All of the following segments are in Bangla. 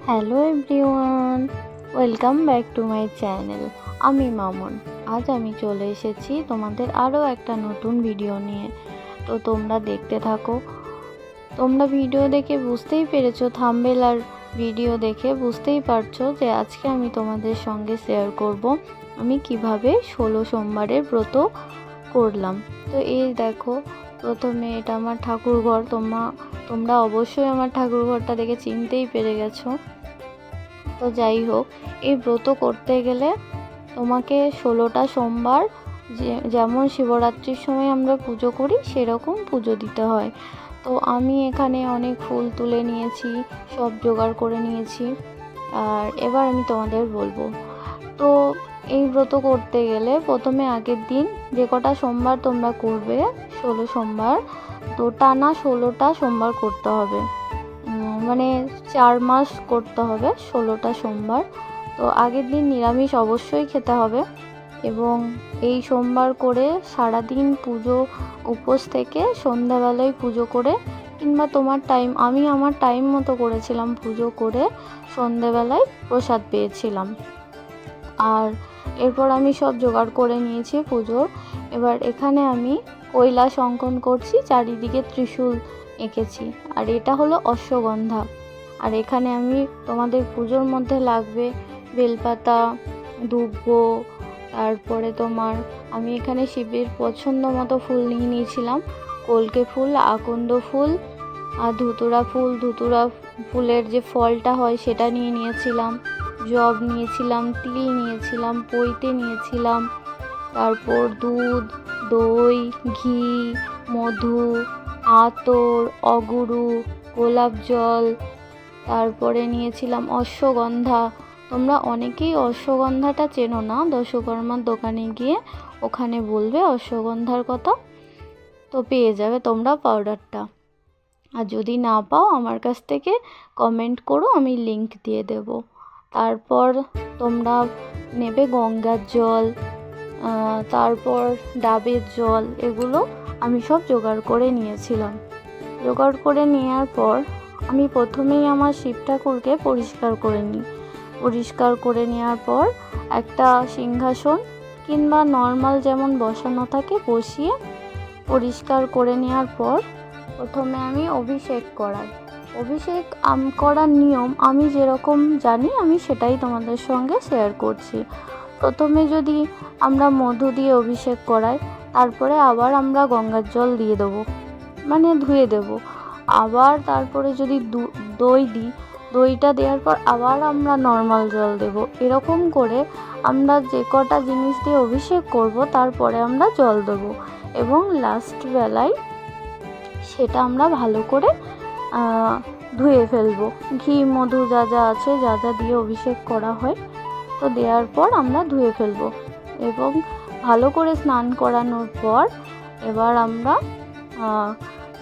Hello everyone, welcome back to my channel. আমি মামুন। আজ আমি চলে এসেছি তোমাদের আরও একটা নতুন ভিডিও নিয়ে। তো তোমরা দেখতে থাকো। তোমরা ভিডিও দেখে বুঝতেই পেরেছো, থাম্বনেল আর ভিডিও দেখে বুঝতেই পারছো যে আজকে আমি তোমাদের সঙ্গে শেয়ার করব আমি কিভাবে 16 সোমবারের ব্রত করলাম। তো এই দেখো, প্রথমে এটা আমার ঠাকুরঘর। তোমরা অবশ্যই আমার ঠাকুরঘরটা দেখে চিনতেই পেরে গেছো। তো যাই হোক, এই ব্রত করতে গেলে তোমাকে 16টা সোমবার যেমন শিবরাত্রির সময় আমরা পুজো করি সেরকম পুজো দিতে হয়। তো আমি এখানে অনেক ফুল তুলে নিয়েছি, সব জোগাড় করে নিয়েছি। আর এবার আমি তোমাদের বলবো। তো এই ব্রত করতে গেলে প্রথমে আগের দিন যে কটা সোমবার তোমরা করবে, 16 সোমবার, তো টানা 16টা সোমবার করতে হবে। মানে 4 মাস করতে হবে 16টা সোমবার। তো আগের দিন নিরামিষ অবশ্যই খেতে হবে এবং এই সোমবার করে সারাদিন পুজো উপোস থেকে সন্ধ্যাবেলায় পুজো করে, কিংবা আমি আমার টাইম মতো করেছিলাম, পুজো করে সন্ধ্যাবেলায় প্রসাদ পেয়েছিলাম। আর এরপর আমি সব জোগাড় করে নিয়েছি পুজোর। এবার এখানে আমি কৈলাস অঙ্কন করছি, চারিদিকে ত্রিশূল এঁকেছি। আর এটা হলো অশ্বগন্ধা। আর এখানে আমি তোমাদের পুজোর মধ্যে লাগবে বেলপাতা, দুব্বো, তারপরে আমি এখানে শিবের পছন্দ মতো ফুল নিয়ে নিয়েছিলাম। কলকে ফুল, আকন্দ ফুল আর ধুতুরা ফুলের যে ফলটা হয় সেটা নিয়ে নিয়েছিলাম। জব নিয়েছিলাম, তিল নিয়েছিলাম, পৈতে নিয়েছিলাম, তারপর দুধ, দই, ঘি, মধু, আতর, অগুরু, গোলাপ জল, তারপরে নিয়েছিলাম অশ্বগন্ধা। তোমরা অনেকেই অশ্বগন্ধাটা চেনো না, দশকর্মার দোকানে গিয়ে ওখানে বলবে অশ্বগন্ধার কথা, তো পেয়ে যাবে তোমরা পাউডারটা। আর যদি না পাও আমার কাছ থেকে কমেন্ট করো, আমি লিংক দিয়ে দেব। তারপর তোমরা নেবে গঙ্গার জল, তারপর ডাবের জল, এগুলো আমি সব জোগাড় করে নিয়েছিলাম। জোগাড় করে নেওয়ার পর আমি প্রথমেই আমার শিব ঠাকুরকে পরিষ্কার করে নিই। পরিষ্কার করে নেওয়ার পর একটা সিংহাসন কিংবা নর্মাল যেমন বসানো থাকে বসিয়ে পরিষ্কার করে নেওয়ার পর প্রথমে আমি অভিষেক করাই। অভিষেক করার নিয়ম আমি যেরকম জানি আমি সেটাই তোমাদের সঙ্গে শেয়ার করছি। প্রথমে যদি আমরা মধু দিয়ে অভিষেক করাই, তারপরে আবার আমরা গঙ্গার জল দিয়ে দেবো, মানে ধুয়ে দেব। আবার তারপরে যদি দই দিই, দইটা দেওয়ার পর আবার আমরা নর্মাল জল দেব। এরকম করে আমরা যে কটা জিনিস দিয়ে অভিষেক করব তারপরে আমরা জল দেবো এবং লাস্ট বেলায় সেটা আমরা ভালো করে ধুয়ে ফেলবো। ঘি, মধু যা যা আছে, যা যা দিয়ে অভিষেক করা হয়, তো দেওয়ার পর আমরা ধুয়ে ফেলবো এবং ভালো করে স্নান করানোর পর এবার আমরা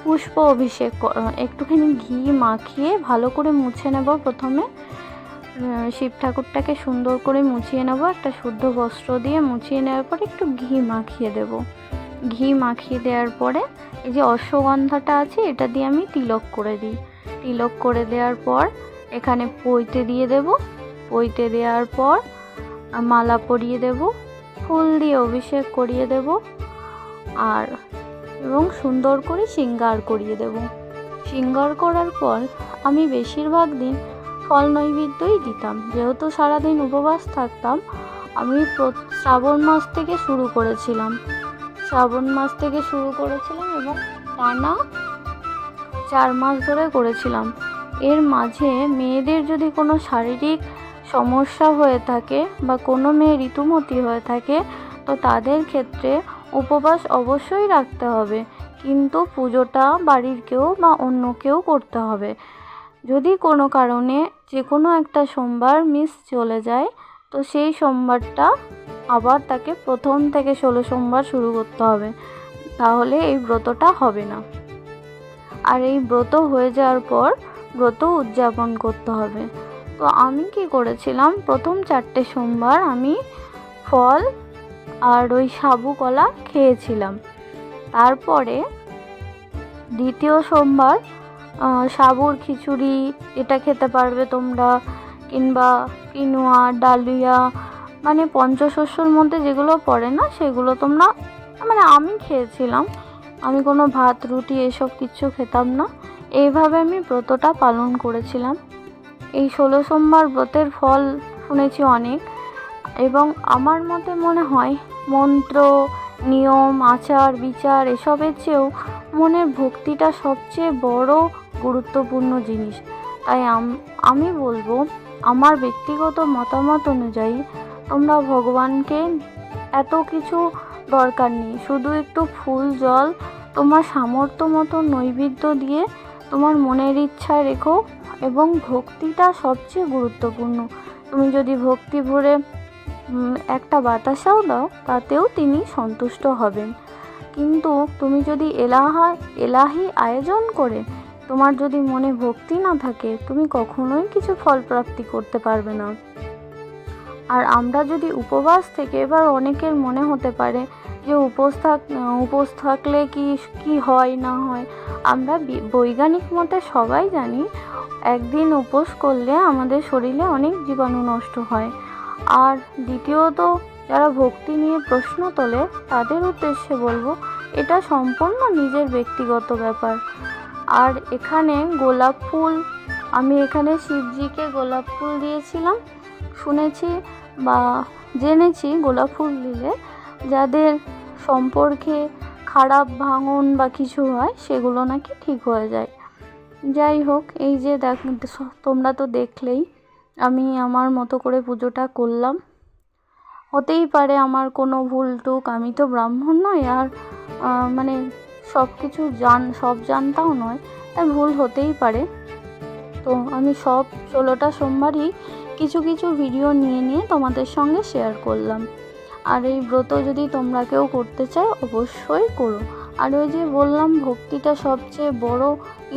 পুষ্প অভিষেক একটুখানি ঘি মাখিয়ে ভালো করে মুছে নেব। প্রথমে শিব ঠাকুরটাকে সুন্দর করে মুছিয়ে নেব, একটা শুদ্ধ বস্ত্র দিয়ে মুছিয়ে নেওয়ার পর একটু ঘি মাখিয়ে দেব। ঘি মাখিয়ে দেওয়ার পরে এই যে অশ্বগন্ধাটা আছে এটা দিয়ে আমি তিলক করে দিই। তিলক করে দেওয়ার পর এখানে পৈতে দিয়ে দেব। পৈতে দেওয়ার পর মালা পরিয়ে দেব, ফুল দিয়ে অভিষেক করিয়ে দেব এবং সুন্দর করে শৃঙ্গার করিয়ে দেব। শৃঙ্গার করার পর আমি বেশিরভাগ দিন ফল নৈবেদ্যই দিতাম। যেহেতু সারাদিন উপবাস থাকতাম, আমি শ্রাবণ মাস থেকে শুরু করেছিলাম এবং টানা 4 মাস ধরে করেছিলাম। এর মাঝে মেয়েদের যদি কোনো শারীরিক সমস্যা হয়ে থাকে বা কোনো মেয়ে ঋতুমতী হয়ে থাকে, তো তাদের ক্ষেত্রে উপবাস অবশ্যই রাখতে হবে, কিন্তু পুজোটা বাড়ির কেউ বা অন্য কেউ করতে হবে। যদি কোনো কারণে যে কোনো একটা সোমবার মিস চলে যায়, তো সেই সোমবারটা আবার তাকে প্রথম থেকে 16 সোমবার শুরু করতে হবে, তাহলে এই ব্রতটা হবে না। আর এই ব্রত হয়ে যাওয়ার পর ব্রত উদযাপন করতে হবে। তো আমি কি করেছিলাম, প্রথম 4টে সোমবার আমি ফল আর ওই সাবু কলা খেয়েছিলাম। তারপরে দ্বিতীয় সোমবার সাবুর খিচুড়ি এটা খেতে পারবে তোমরা, কিংবা কিনোয়া, ডালিয়া, মানে পঞ্চশস্যর মধ্যে যেগুলো পড়ে না সেগুলো তোমরা, মানে আমি খেয়েছিলাম। আমি কোনো ভাত রুটি এসব কিচ্ছু খেতাম না। এইভাবে আমি ব্রতটা পালন করেছিলাম। এই 16 সোমবার ব্রতের ফল শুনেছি অনেক, এবং আমার মতে মনে হয় মন্ত্র, নিয়ম, আচার বিচার এসবের চেয়েও মনের ভক্তিটা সবচেয়ে বড় গুরুত্বপূর্ণ জিনিস। তাই আমি বলবো, আমার ব্যক্তিগত মতামত অনুযায়ী তোমরা ভগবানকে এত কিছু দরকার নেই, শুধু একটু ফুল জল তোমার সামর্থ্য মতো নৈবেদ্য দিয়ে তোমার মনের ইচ্ছা রেখো, এবং ভক্তিটা সবচেয়ে গুরুত্বপূর্ণ। তুমি যদি ভক্তি ভরে একটা বাতাসাও দাও তাতেও তিনি সন্তুষ্ট হবেন। কিন্তু তুমি যদি এলাহি আয়োজন করে তোমার যদি মনে ভক্তি না থাকে, তুমি কখনোই কিছু ফল প্রাপ্তি করতে পারবে না। আর আমরা যদি উপবাস থেকে, এবার অনেকের মনে হতে পারে যে উপোস থাকলে কি হয় না হয়। আমরা বৈজ্ঞানিক মতে সবাই জানি একদিন উপোস করলে আমাদের শরীরে অনেক জীবাণু নষ্ট হয়। আর দ্বিতীয়ত, যারা ভক্তি নিয়ে প্রশ্ন তোলে তাদের উদ্দেশ্যে বলবো, এটা সম্পূর্ণ নিজের ব্যক্তিগত ব্যাপার। আর এখানে গোলাপ ফুল, আমি এখানে শিবজিকে গোলাপ ফুল দিয়েছিলাম। শুনেছি বা জেনেছি গোলাপ ফুল দিলে যাদের সম্পর্কে খারাপ ভাঙন বা কিছু হয় সেগুলো নাকি ঠিক হয়ে যায়। যাই হোক, এই যে তোমরা তো দেখলেই আমি আমার মতো করে পুজোটা করলাম। হতেই পারে আমার কোনো ভুল টুক, আমি তো ব্রাহ্মণ নই, আর মানে সব জানতাও নয়, তাই ভুল হতেই পারে। তো আমি সব 16টা সোমবারই কিছু কিছু ভিডিও নিয়ে তোমাদের সঙ্গে শেয়ার করলাম। আর এই ব্রত যদি তোমরা কেউ করতে চাও অবশ্যই করো। আর ওই যে বললাম ভক্তিটা সবচেয়ে বড়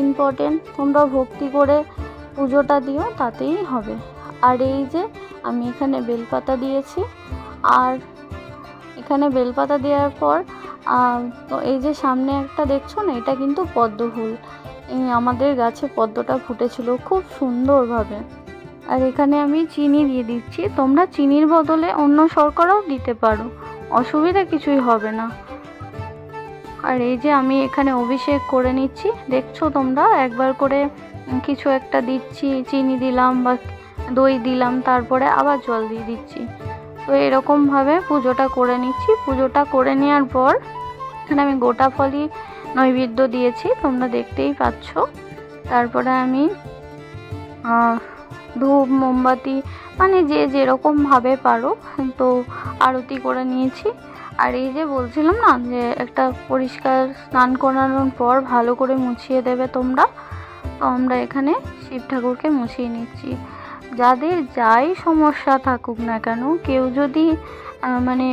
ইম্পর্টেন্ট, তোমরা ভক্তি করে পুজোটা দিও, তাতেই হবে। আর এই যে আমি এখানে বেলপাতা দিয়েছি, আর এখানে বেলপাতা দেওয়ার পর তো এই যে সামনে একটা দেখছো না, এটা কিন্তু পদ্ম ফুল। এই আমাদের গাছে পদ্মটা ফুটেছিল খুব সুন্দরভাবে। আর এখানে আমি চিনি দিয়ে দিচ্ছি, তোমরা চিনির বদলে অন্য শর্করাও দিতে পারো, অসুবিধা কিছুই হবে না। আর এই যে আমি এখানে অভিষেক করে নিচ্ছি, দেখছো তোমরা একবার করে কিছু একটা দিচ্ছি, চিনি দিলাম বা দই দিলাম, তারপরে আবার জল দিয়ে দিচ্ছি। তো এরকমভাবে পুজোটা করে নিচ্ছি। পুজোটা করে নেওয়ার পর এখানে আমি গোটা ফলই নৈবেদ্য দিয়েছি, তোমরা দেখতেই পাচ্ছ। তারপরে আমি ধূপ মোমবাতি, মানে যে যেরকমভাবে পারো তো আরতি করে নিয়েছি। আর এই যে বলছিলাম না যে একটা পরিষ্কার স্নান করানোর পর ভালো করে মুছিয়ে দেবে তোমরা, তো আমরা এখানে শিব ঠাকুরকে মুছিয়ে নিচ্ছি। যাদের যাই সমস্যা থাকুক না কেন, কেউ যদি মানে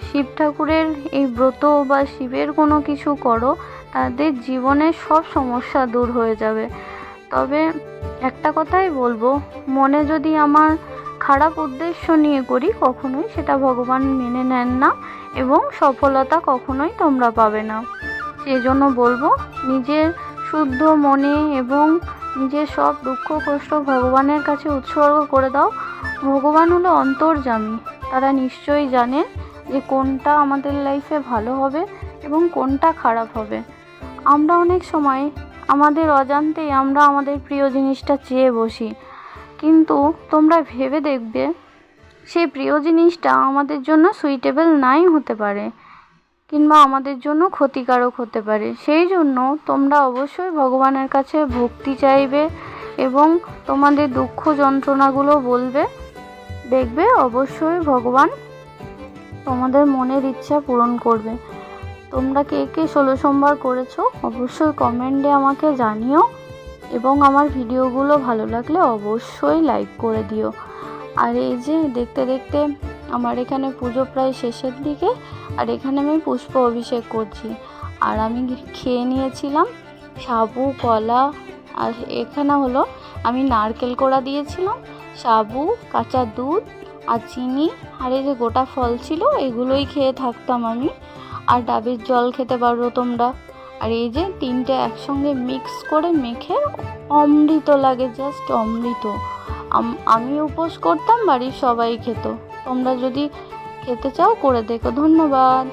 শিব ঠাকুরের এই ব্রত বা শিবের কোনো কিছু করো, তাদের জীবনের সব সমস্যা দূর হয়ে যাবে। তবে একটা কথাই বলবো, মনে যদি আমার খারাপ উদ্দেশ্য নিয়ে করি, কখনোই সেটা ভগবান মেনে নেন না, এবং সফলতা কখনোই তোমরা পাবে না। সেই জন্য বলবো, নিজের শুদ্ধ মনে এবং নিজের সব দুঃখ কষ্ট ভগবানের কাছে উৎসর্গ করে দাও। ভগবান হলো অন্তর্যামী, তারা নিশ্চয়ই জানেন যে কোনটা আমাদের লাইফে ভালো হবে এবং কোনটা খারাপ হবে। আমরা অনেক সময় আমাদের অজান্তেই আমরা আমাদের প্রিয় জিনিসটা চেয়ে বসি, কিন্তু তোমরা ভেবে দেখবে সেই প্রিয় জিনিসটা আমাদের জন্য সুইটেবল নাই হতে পারে, কিংবা আমাদের জন্য ক্ষতিকারক হতে পারে। সেই জন্য তোমরা অবশ্যই ভগবানের কাছে ভক্তি চাইবে এবং তোমাদের দুঃখ যন্ত্রণাগুলো বলবে, দেখবে অবশ্যই ভগবান তোমাদের মনের ইচ্ছা পূরণ করবে। তোমরা কে কে 16 সোমবার করেছো অবশ্যই কমেন্টে আমাকে জানিও, এবং আমার ভিডিওগুলো ভালো লাগলে অবশ্যই লাইক করে দিও। আর এই যে দেখতে দেখতে আমার এখানে পুজো প্রায় শেষের দিকে, আর এখানে আমি পুষ্প অভিষেক করছি। আর আমি খেয়ে নিয়েছিলাম সাবু, কলা, আর এখানে হলো আমি নারকেল কোড়া দিয়েছিলাম, সাবু, কাঁচা দুধ আর চিনি, আর এই যে গোটা ফল ছিল, এগুলোই খেয়ে থাকতাম আমি। আর ডাবের জল খেতে পারো তোমরা। আর এই যে তিনটে একসঙ্গে মিক্স করে মেখে অমৃত লাগে, জাস্ট অমৃত। আমি উপোস করতাম, বাড়ির সবাই খেত। তোমরা যদি খেতে চাও করে দেখো। ধন্যবাদ।